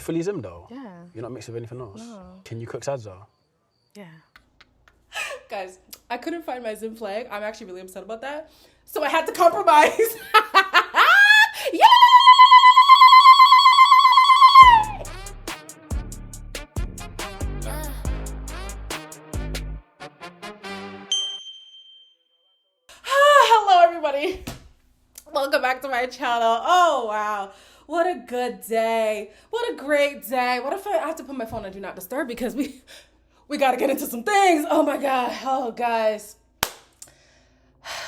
Fully Zim though? Yeah. You're not mixed with anything else? No. Can you cook salsa? Yeah. Guys, I couldn't find my Zim flag. I'm actually really upset about that. So I had to compromise. Yeah! Hello, everybody. Welcome back to my channel. Oh, wow. What a good day. What a great day. What if I have to put my phone on Do Not Disturb because we got to get into some things. Oh, my God. Oh, guys.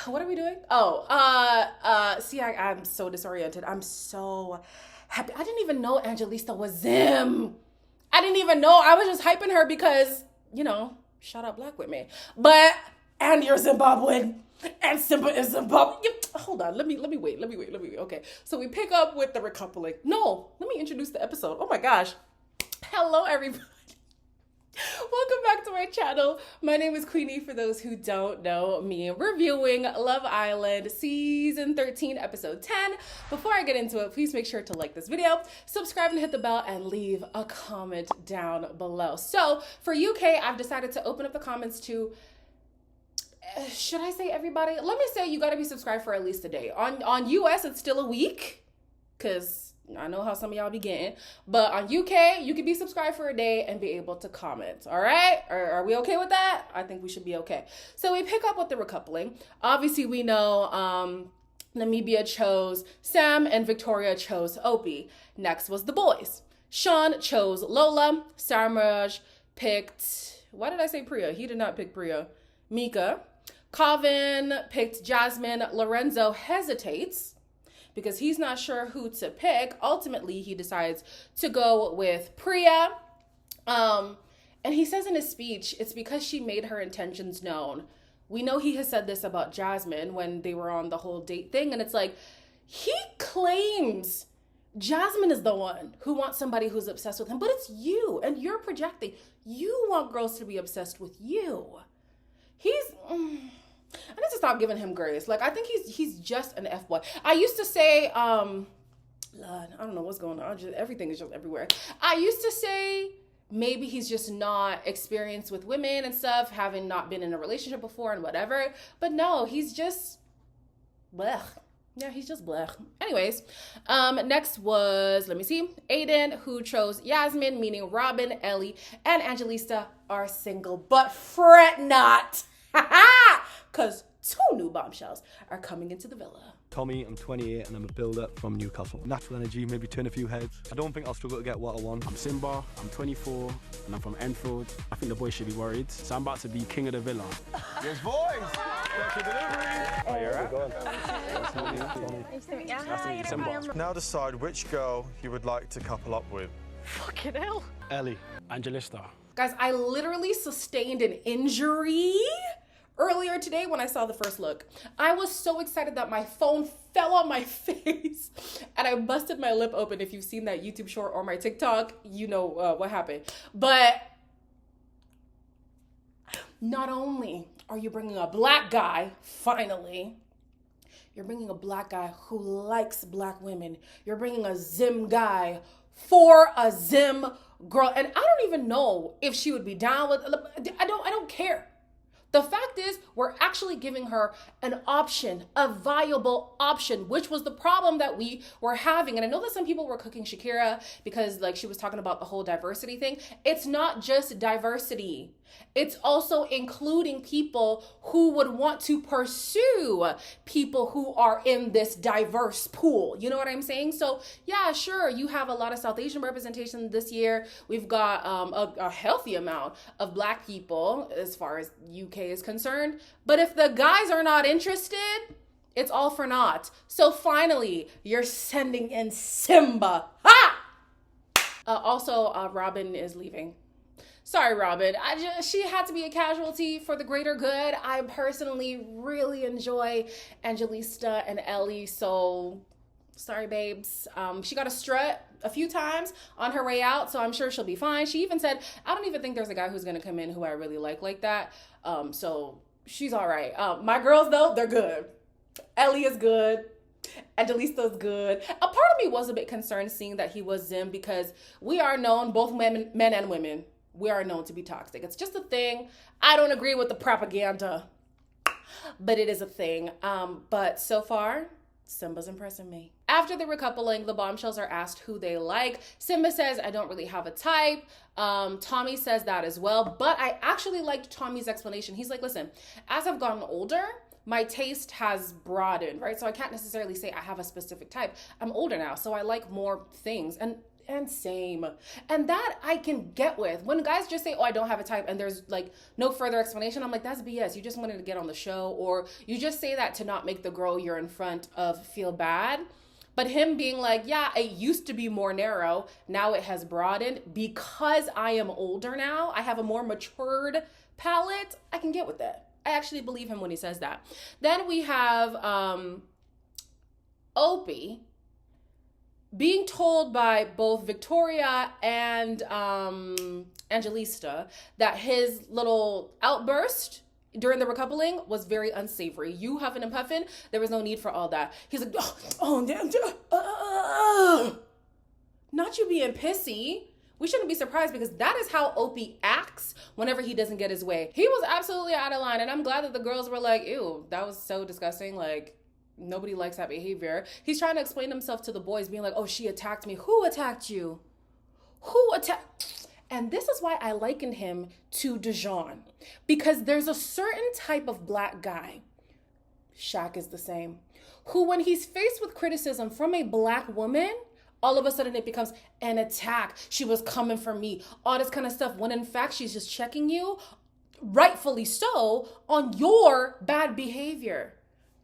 What are we doing? See, I'm so disoriented. I'm so happy. I didn't even know Angelista was Zim. I didn't even know. I was just hyping her because, you know, shout out Black with me. But, and you're Zimbabwean. And Simba is Zimbabwean. Hold on. Let me wait. Okay. So we pick up with the recoupling. No, let me introduce the episode. Oh my gosh. Hello, everybody. Welcome back to my channel. My name is Queenie, for those who don't know me. Reviewing Love Island Season 13, Episode 10. Before I get into it, please make sure to like this video, subscribe and hit the bell, and leave a comment down below. So, for UK, I've decided to open up the comments to, should I say everybody? Let me say you gotta be subscribed for at least a day. On US, it's still a week, because I know how some of y'all be getting, but on UK, you can be subscribed for a day and be able to comment, all right? Are we okay with that? I think we should be okay. So we pick up with the recoupling. Obviously, we know Namibia chose Sam and Victoria chose Opie. Next was the boys. Sean chose Lola. Sarmaj picked, why did I say Priya? He did not pick Priya. Mika. Calvin picked Jasmine. Lorenzo hesitates because he's not sure who to pick. Ultimately, he decides to go with Priya. And he says in his speech, it's because she made her intentions known. We know he has said this about Jasmine when they were on the whole date thing. And it's like, he claims Jasmine is the one who wants somebody who's obsessed with him. But it's you, and you're projecting. You want girls to be obsessed with you. I need to stop giving him grace. Like, I think he's just an F-boy. I used to say, Lord, I don't know what's going on. Everything is just everywhere. I used to say maybe he's just not experienced with women and stuff, having not been in a relationship before and whatever. But no, he's just blech. Yeah, he's just blech. Anyways, next was, let me see, Aiden, who chose Yasmin, meaning Robin, Ellie, and Angelista are single. But fret not. Because 2 new bombshells are coming into the villa. Tommy, I'm 28 and I'm a builder from Newcastle. Natural energy, maybe turn a few heads. I don't think I'll struggle to get what I want. I'm Simba, I'm 24, and I'm from Enfield. I think the boys should be worried. So I'm about to be king of the villa. Yes, boys! Special delivery! Oh, you're right. Nice to meet you. Simba. Now decide which girl you would like to couple up with. Fucking hell. Ellie. Angelista. Guys, I literally sustained an injury earlier today when I saw the first look. I was so excited that my phone fell on my face and I busted my lip open. If you've seen that YouTube short or my TikTok, you know what happened. But not only are you bringing a black guy, finally, you're bringing a black guy who likes black women. You're bringing a Zim guy for a Zim girl. And I don't even know if she would be down with, I don't care. The fact is, we're actually giving her an option, a viable option, which was the problem that we were having. And I know that some people were cooking Shakira because, like, she was talking about the whole diversity thing. It's not just diversity. It's also including people who would want to pursue people who are in this diverse pool. You know what I'm saying? So, yeah, sure, you have a lot of South Asian representation this year. We've got a healthy amount of black people as far as UK is concerned. But if the guys are not interested, it's all for naught. So finally, you're sending in Simba. Ha! Also, Robin is leaving. Sorry, Robin. She had to be a casualty for the greater good. I personally really enjoy Angelista and Ellie, so sorry, babes. She got a strut a few times on her way out, so I'm sure she'll be fine. She even said, I don't even think there's a guy who's gonna come in who I really like that. So she's all right. My girls, though, they're good. Ellie is good. Angelista's good. A part of me was a bit concerned seeing that he was Zim because we are known, both men and women, we are known to be toxic. It's just a thing. I don't agree with the propaganda, but it is a thing. But so far, Simba's impressing me. After the recoupling, the bombshells are asked who they like. Simba says, I don't really have a type. Tommy says that as well. But I actually liked Tommy's explanation. He's like, listen, as I've gotten older, my taste has broadened, right? So I can't necessarily say I have a specific type. I'm older now, so I like more things. And same. And that I can get with. When guys just say, oh, I don't have a type, and there's like no further explanation, I'm like, that's BS. You just wanted to get on the show, or you just say that to not make the girl you're in front of feel bad. But him being like, yeah, it used to be more narrow. Now it has broadened because I am older now. I have a more matured palate. I can get with that. I actually believe him when he says that. Then we have Opie being told by both Victoria and Angelista that his little outburst during the recoupling was very unsavory. You huffing and puffing, there was no need for all that. He's like, not you being pissy. We shouldn't be surprised because that is how Opie acts whenever he doesn't get his way. He was absolutely out of line, and I'm glad that the girls were like, ew, that was so disgusting. Like, nobody likes that behavior. He's trying to explain himself to the boys, being like, oh, she attacked me. Who attacked you? Who attacked? And this is why I likened him to Dijon, because there's a certain type of black guy, Shaq is the same, who when he's faced with criticism from a black woman, all of a sudden it becomes an attack. She was coming for me, all this kind of stuff, when in fact she's just checking you, rightfully so, on your bad behavior.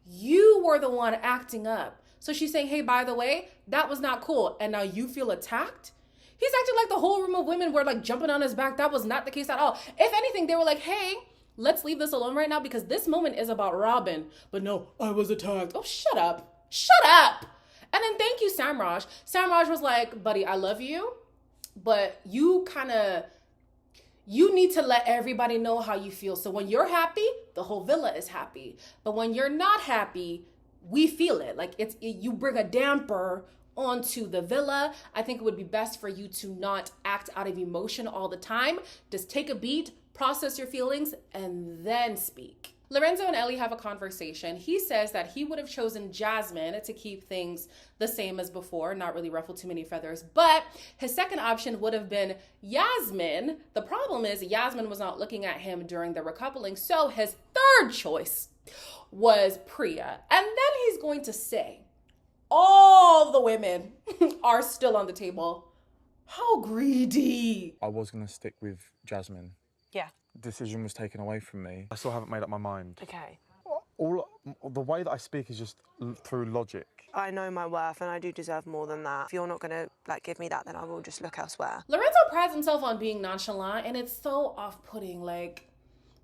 You were the one acting up. So she's saying, hey, by the way, that was not cool. And now you feel attacked? He's acting like the whole room of women were like jumping on his back. That was not the case at all. If anything, they were like, hey, let's leave this alone right now because this moment is about Robin. But no, I was attacked. Oh, shut up. Shut up. And then thank you, Samraj. Samraj was like, buddy, I love you, but you need to let everybody know how you feel. So when you're happy, the whole villa is happy. But when you're not happy, we feel it. Like you bring a damper onto the villa. I think it would be best for you to not act out of emotion all the time. Just take a beat, process your feelings, and then speak. Lorenzo and Ellie have a conversation. He says that he would have chosen Jasmine to keep things the same as before, not really ruffle too many feathers, but his second option would have been Yasmin. The problem is Yasmin was not looking at him during the recoupling, so his third choice was Priya. And then he's going to say, all the women are still on the table. How greedy. I was going to stick with Jasmine. Yeah. Decision was taken away from me. I still haven't made up my mind. Okay. The way that I speak is just through logic. I know my worth and I do deserve more than that. If you're not going to give me that, then I will just look elsewhere. Lorenzo prides himself on being nonchalant, and it's so off-putting. Like,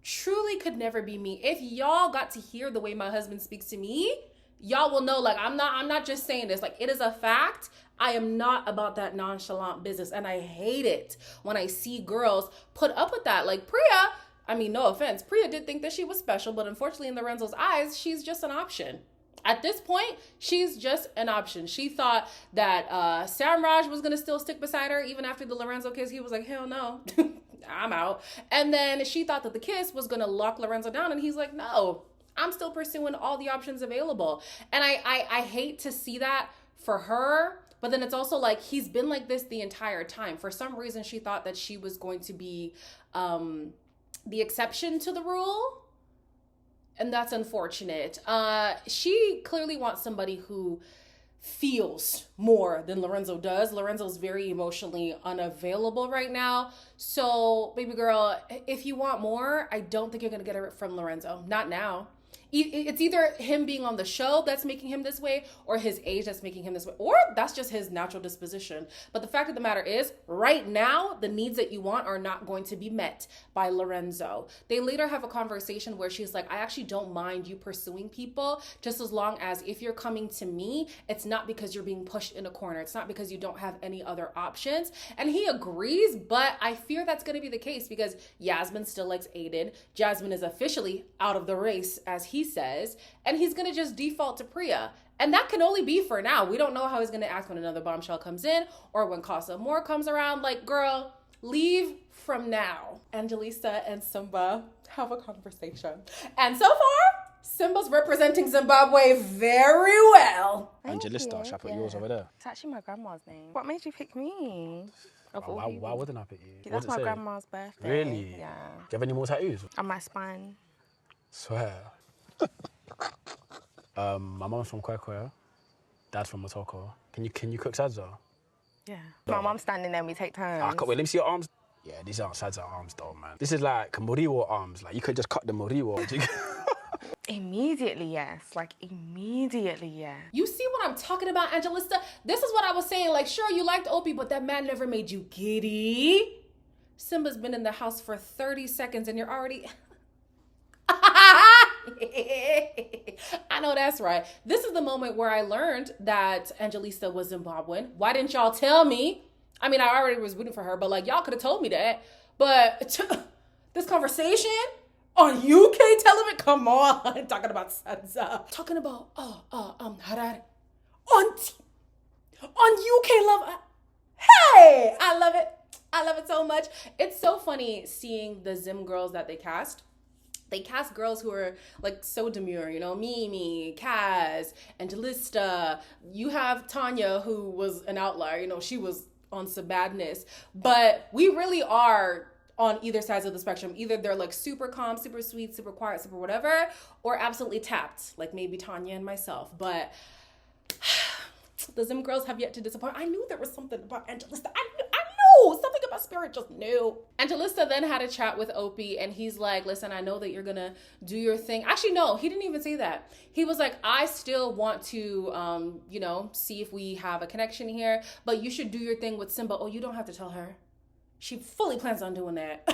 truly could never be me. If y'all got to hear the way my husband speaks to me, y'all will know, like, I'm not just saying this. Like, it is a fact. I am not about that nonchalant business, and I hate it when I see girls put up with that. Like Priya, I mean, no offense, Priya did think that she was special, but unfortunately in Lorenzo's eyes, she's just an option. At this point, she's just an option. She thought that Samraj was going to still stick beside her even after the Lorenzo kiss. He was like, hell no, I'm out. And then she thought that the kiss was going to lock Lorenzo down, and he's like, no, I'm still pursuing all the options available. And I hate to see that for her. But then it's also like he's been like this the entire time. For some reason, she thought that she was going to be the exception to the rule. And that's unfortunate. She clearly wants somebody who feels more than Lorenzo does. Lorenzo's very emotionally unavailable right now. So, baby girl, if you want more, I don't think you're going to get it from Lorenzo. Not now. It's either him being on the show that's making him this way, or his age that's making him this way, or that's just his natural disposition. But the fact of the matter is, right now, the needs that you want are not going to be met by Lorenzo. They later have a conversation where she's like, I actually don't mind you pursuing people, just as long as if you're coming to me, it's not because you're being pushed in a corner. It's not because you don't have any other options. And he agrees, but I fear that's going to be the case because Yasmin still likes Aiden. Jasmine is officially out of the race, as he says, and he's going to just default to Priya. And that can only be for now. We don't know how he's going to act when another bombshell comes in or when Casa Amor comes around. Like, girl, leave from now. Angelista and Simba have a conversation. And so far, Simba's representing Zimbabwe very well. Angelista, should I put yours over there? It's actually my grandma's name. What made you pick me? Why wouldn't I pick you? That's my grandma's birthday. Really? Yeah. Do you have any more tattoos? On my spine. Swear. My mom's from Kwekwe, dad's from Motoko. Can you cook sadza? Yeah. My mom's standing there and we take turns. I can't wait, let me see your arms. Yeah, these aren't sadza arms though, man. This is like moriwo arms. Like, you could just cut the moriwo. Immediately, yes. Like, immediately, yeah. You see what I'm talking about, Angelista? This is what I was saying. Like, sure, you liked Opie, but that man never made you giddy. Simba's been in the house for 30 seconds and you're already... I know that's right. This is the moment where I learned that Angelista was Zimbabwean. Why didn't y'all tell me? I mean, I already was rooting for her, but like, y'all could have told me that. But this conversation on UK television, come on, talking about Sansa, talking about Harare on UK Love. Hey, I love it. I love it so much. It's so funny seeing the Zim girls that they cast. They cast girls who are like so demure, you know, Mimi, Kaz, Angelista. You have Tanya, who was an outlier, you know, she was on some badness. But we really are on either sides of the spectrum. Either they're like super calm, super sweet, super quiet, super whatever, or absolutely tapped, like maybe Tanya and myself. But the Zim girls have yet to disappoint. I knew there was something about Angelista. I knew something about Spirit, just knew. Angelista then had a chat with Opie and he's like, listen, I know that you're gonna do your thing. Actually, no, he didn't even say that. He was like, I still want to, you know, see if we have a connection here, but you should do your thing with Simba. Oh, you don't have to tell her. She fully plans on doing that.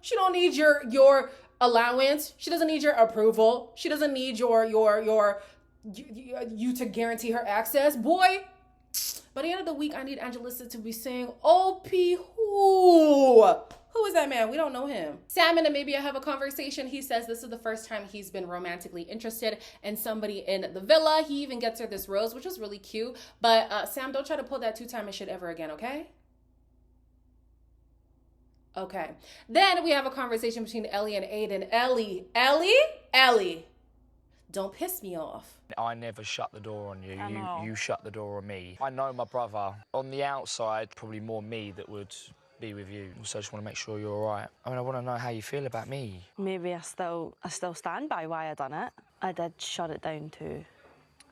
She don't need your allowance. She doesn't need your approval. She doesn't need you to guarantee her access. Boy, by the end of the week, I need Angelista to be saying, O.P. who? Who is that man? We don't know him. Sam and Amabia have a conversation. He says this is the first time he's been romantically interested in somebody in the villa. He even gets her this rose, which was really cute. But Sam, don't try to pull that two-timing shit ever again, okay? Okay. Then we have a conversation between Ellie and Aiden. Ellie. Don't piss me off. I never shut the door on you. You shut the door on me. I know my brother. On the outside, probably more me that would be with you. So I just want to make sure you're all right. I mean, I want to know how you feel about me. Maybe I still stand by why I done it. I did shut it down too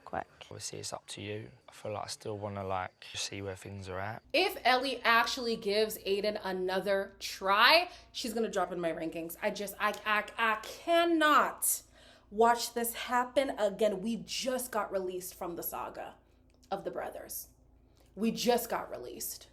quick. Obviously, it's up to you. I feel like I still want to, like, see where things are at. If Ellie actually gives Aiden another try, she's going to drop in my rankings. I cannot watch this happen again. We just got released from the saga of the brothers. We just got released.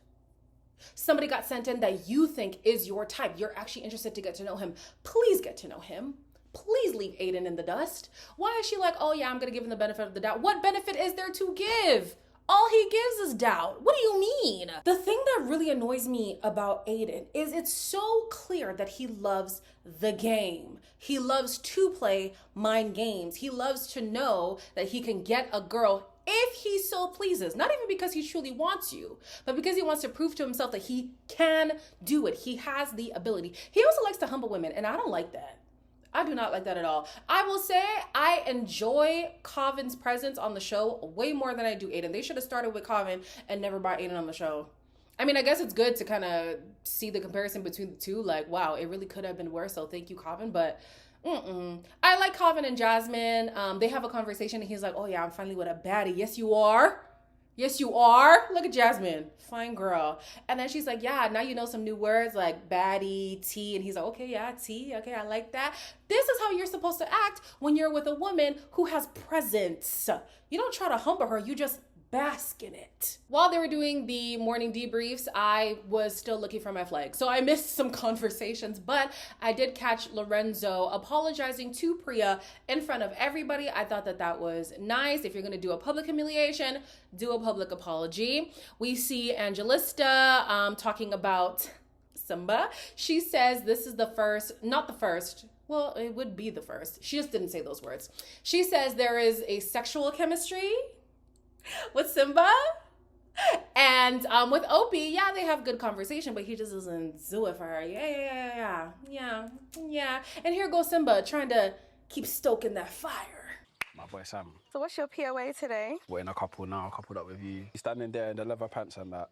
Somebody got sent in that you think is your type. You're actually interested to get to know him. Please get to know him. Please leave Aiden in the dust. Why is she like, oh yeah, I'm going to give him the benefit of the doubt? What benefit is there to give? All he gives is doubt. What do you mean? The thing that really annoys me about Aiden is it's so clear that he loves the game. He loves to play mind games. He loves to know that he can get a girl if he so pleases. Not even because he truly wants you, but because he wants to prove to himself that he can do it. He has the ability. He also likes to humble women, and I don't like that. I do not like that at all. I will say I enjoy Covin's presence on the show way more than I do Aiden. They should have started with Covin and never brought Aiden on the show. I mean, I guess it's good to kind of see the comparison between the two. Like, wow, it really could have been worse. So thank you, Covin. But I like Covin and Jasmine. They have a conversation and he's like, oh yeah, I'm finally with a baddie. Yes, you are. Yes, you are. Look at Jasmine. Fine girl. And then she's like, yeah, now you know some new words like baddie, tea. And he's like, okay, yeah, tea. Okay, I like that. This is how you're supposed to act when you're with a woman who has presence. You don't try to humble her. You just bask in it. While they were doing the morning debriefs, I was still looking for my flag. So I missed some conversations, but I did catch Lorenzo apologizing to Priya in front of everybody. I thought that that was nice. If you're going to do a public humiliation, do a public apology. We see Angelista talking about Simba. She says this is the first, not the first, well, it would be the first. She just didn't say those words. She says there is a sexual chemistry with Simba. And with Opie, yeah, they have good conversation, but he just doesn't do it for her. Yeah. And here goes Simba trying to keep stoking that fire. My boy Sam. So what's your POA today? We're in a couple now, coupled up with you. Standing there in the leather pants and that,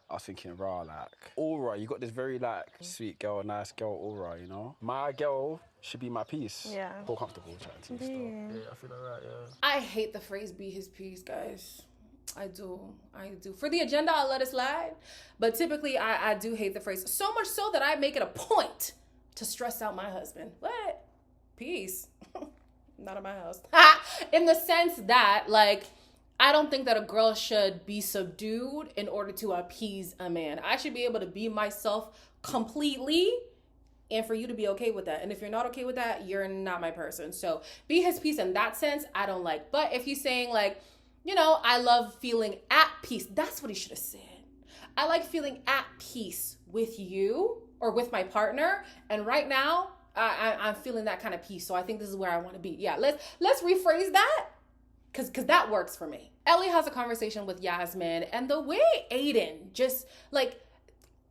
I was thinking, rah, like, aura, you got this very, like, sweet girl, nice girl aura, you know? My girl should be my piece. Yeah. Feel comfortable chatting to you still. Yeah, I feel alright, yeah. I hate the phrase "be his piece," guys. I do. For the agenda, I'll let it slide. But typically, I do hate the phrase. So much so that I make it a point to stress out my husband. What? Peace. Not in my house. In the sense that, like, I don't think that a girl should be subdued in order to appease a man. I should be able to be myself completely and for you to be okay with that. And if you're not okay with that, you're not my person. So be his piece in that sense, I don't like. But if he's saying, like, you know, I love feeling at peace. That's what he should have said. I like feeling at peace with you or with my partner. And right now, I'm feeling that kind of peace. So I think this is where I want to be. Yeah, let's rephrase that because that works for me. Ellie has a conversation with Yasmin. And the way Aiden just, like,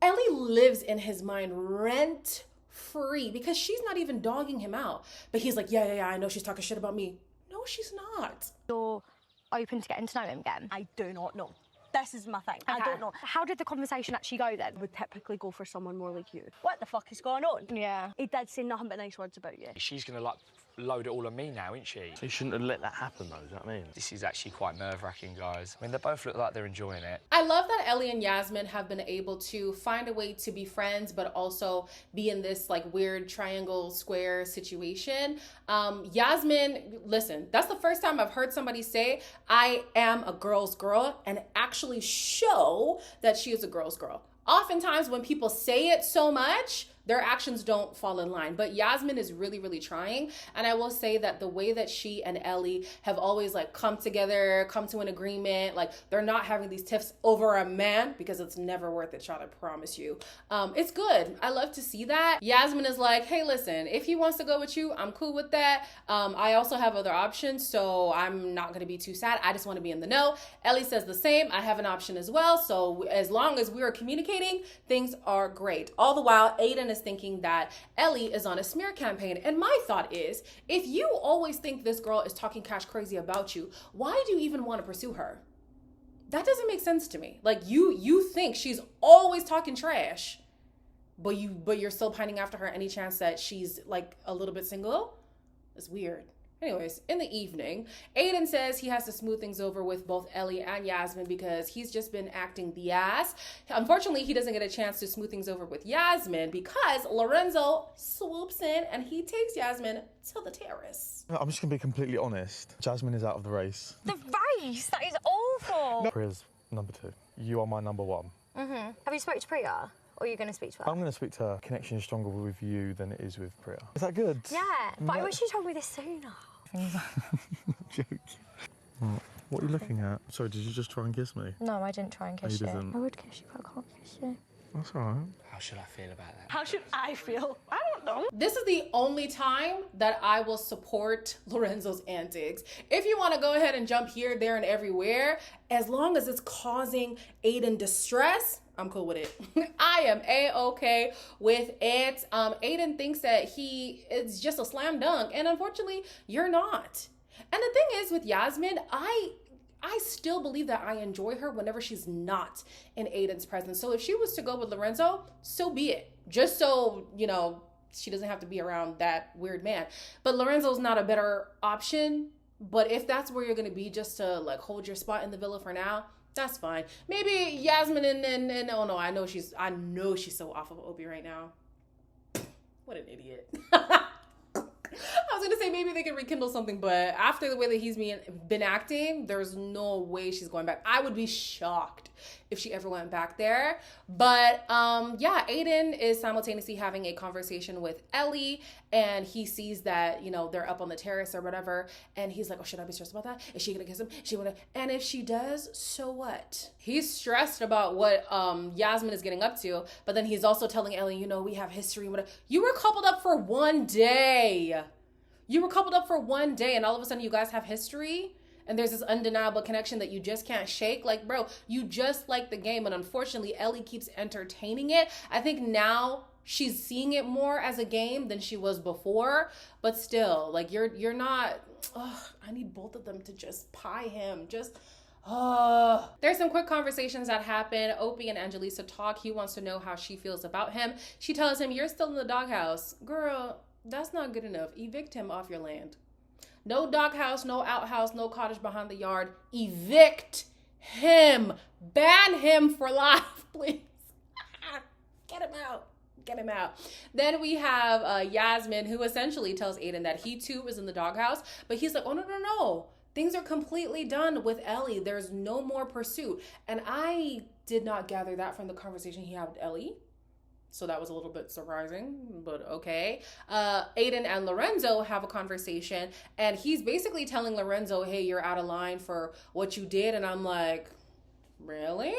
Ellie lives in his mind rent free because she's not even dogging him out. But he's like, yeah, I know she's talking shit about me. No, she's not. You're open to getting to know him again? I do not know. This is my thing. Okay. I don't know. How did the conversation actually go then? I would typically go for someone more like you. What the fuck is going on? Yeah. He did say nothing but nice words about you. She's going to, like, load it all on me now, isn't she? So you shouldn't have let that happen, though, is that what I mean? This is actually quite nerve-wracking, guys. I mean, they both look like they're enjoying it. I love that Ellie and Yasmin have been able to find a way to be friends, but also be in this, like, weird triangle square situation. Yasmin, listen, that's the first time I've heard somebody say, I am a girl's girl, and actually show that she is a girl's girl. Oftentimes when people say it so much, their actions don't fall in line. But Yasmin is really, really trying. And I will say that the way that she and Ellie have always, like, come together, come to an agreement, like, they're not having these tiffs over a man because it's never worth it, child, I promise you. It's good. I love to see that. Yasmin is like, hey, listen, if he wants to go with you, I'm cool with that. I also have other options, so I'm not gonna be too sad. I just wanna be in the know. Ellie says the same. I have an option as well. So as long as we are communicating, things are great. All the while, Aiden is thinking that Ellie is on a smear campaign. And my thought is, if you always think this girl is talking cash crazy about you, why do you even want to pursue her? That doesn't make sense to me. Like, you think she's always talking trash, but you're still pining after her any chance that she's, like, a little bit single? It's weird. Anyways, in the evening, Aiden says he has to smooth things over with both Ellie and Yasmin because he's just been acting the ass. Unfortunately, he doesn't get a chance to smooth things over with Yasmin because Lorenzo swoops in and he takes Yasmin to the terrace. I'm just going to be completely honest. Jasmine is out of the race. The race? That is awful. Priya's number 2. You are my number 1. Mm-hmm. Have you spoken to Priya? Or are you going to speak to her? I'm going to speak to her. Connection is stronger with you than it is with Priya. Is that good? Yeah, but I wish you told me this sooner. Joke. What are you looking at? Sorry, did you just try and kiss me? No, I didn't try and kiss you. you. Didn't. I would kiss you, but I can't kiss you. That's all right. How should I feel about that? How should I feel? I don't know. This is the only time that I will support Lorenzo's antics. If you want to go ahead and jump here, there, and everywhere, as long as it's causing Aiden distress, I'm cool with it. I am A-okay with it. Aiden thinks that it's just a slam dunk, and unfortunately, you're not. And the thing is with Yasmin, I still believe that I enjoy her whenever she's not in Aiden's presence. So if she was to go with Lorenzo, so be it. Just so, you know, she doesn't have to be around that weird man. But Lorenzo's not a better option. But if that's where you're going to be just to, like, hold your spot in the villa for now, that's fine. Maybe Yasmin and oh no, I know she's so off of Opie right now. What an idiot. I was gonna say maybe they could rekindle something, but after the way that he's been acting, there's no way she's going back. I would be shocked if she ever went back there. But yeah, Aiden is simultaneously having a conversation with Ellie, and he sees that, you know, they're up on the terrace or whatever, and he's like, oh, should I be stressed about that? Is she gonna kiss him? And if she does, so what? He's stressed about what Yasmin is getting up to, but then he's also telling Ellie, you know, we have history and whatever. You were coupled up for 1 day. You were coupled up for 1 day, and all of a sudden you guys have history, and there's this undeniable connection that you just can't shake. Like, bro, you just like the game, and unfortunately, Ellie keeps entertaining it. I think now she's seeing it more as a game than she was before, but still, like, you're not. I need both of them to just pie him. There's some quick conversations that happen. Opie and Angelisa talk. He wants to know how she feels about him. She tells him, you're still in the doghouse. Girl, that's not good enough. Evict him off your land. No doghouse, no outhouse, no cottage behind the yard. Evict him. Ban him for life, please. Get him out. Get him out. Then we have Yasmin, who essentially tells Aiden that he too is in the doghouse, but he's like, oh, no. Things are completely done with Ellie. There's no more pursuit. And I did not gather that from the conversation he had with Ellie. So that was a little bit surprising, but okay. Aiden and Lorenzo have a conversation, and he's basically telling Lorenzo, hey, you're out of line for what you did. And I'm like, really?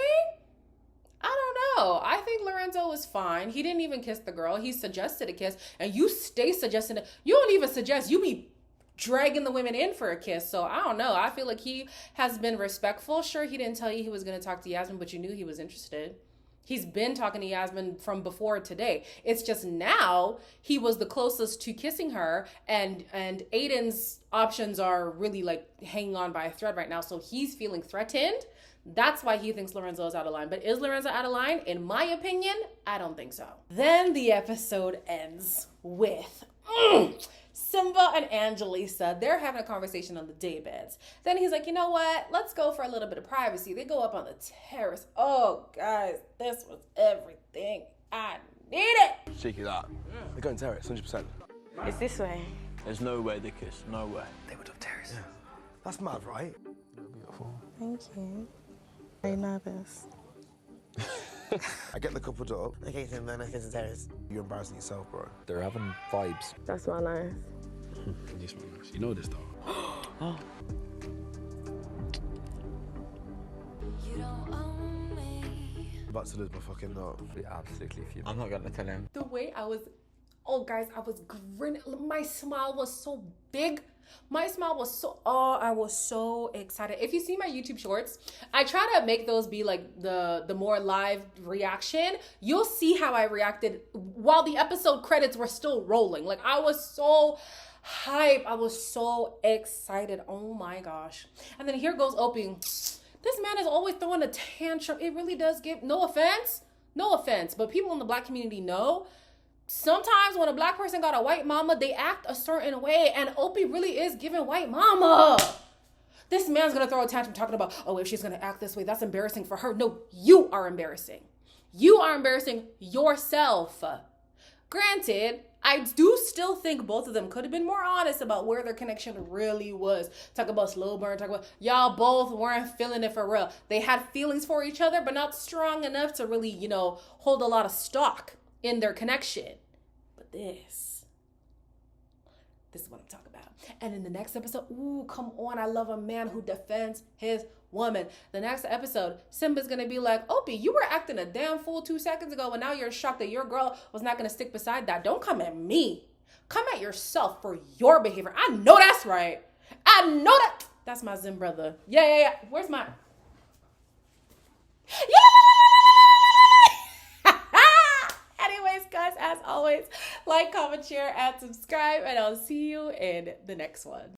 I don't know. I think Lorenzo was fine. He didn't even kiss the girl. He suggested a kiss, and you stay suggesting it. You don't even suggest. You be dragging the women in for a kiss. So I don't know. I feel like he has been respectful. Sure, he didn't tell you he was going to talk to Yasmin, but you knew he was interested. He's been talking to Yasmin from before today. It's just now he was the closest to kissing her, and Aiden's options are really like hanging on by a thread right now. So he's feeling threatened. That's why he thinks Lorenzo is out of line. But is Lorenzo out of line? In my opinion, I don't think so. Then the episode ends with Simba and Angelisa. They're having a conversation on the daybeds. Then he's like, you know what? Let's go for a little bit of privacy. They go up on the terrace. Oh, guys, this was everything I needed. Cheeky that. They're going terrace, 100%. It's this way. There's no way they kissed, no way. They went up terrace. Yeah. That's mad, right? Beautiful. Thank you. Very nervous. I get the coupled up. Okay, so then I kiss the terrace. You're embarrassing yourself, bro. They're having vibes. That's my life. You know this, though. Oh. About to lose my fucking nut. Absolutely fuming. I'm not going to tell him. The way I was grinning. My smile was so big. I was so excited. If you see my YouTube shorts, I try to make those be like the more live reaction. You'll see how I reacted while the episode credits were still rolling. Like, I was so hype. I was so excited. Oh my gosh. And then here goes Opie. This man is always throwing a tantrum. It really does give, no offense, but people in the Black community know. Sometimes when a Black person got a white mama, they act a certain way, and Opie really is giving white mama. This man's gonna throw a tantrum talking about, oh, if she's gonna act this way, that's embarrassing for her. No, you are embarrassing. You are embarrassing yourself. Granted, I do still think both of them could have been more honest about where their connection really was. Talk about slow burn, talk about y'all both weren't feeling it for real. They had feelings for each other, but not strong enough to really, hold a lot of stock in their connection. But this is what I'm talking about. And in the next episode, ooh, come on, I love a man who defends his woman. The next episode, Simba's gonna be like, Opie, you were acting a damn fool 2 seconds ago, and now you're shocked that your girl was not gonna stick beside that. Don't come at me. Come at yourself for your behavior. I know that's right. I know that. That's my Zim brother. Yeah. Where's my? Yeah! Anyways, guys, as always, like, comment, share, and subscribe, and I'll see you in the next one.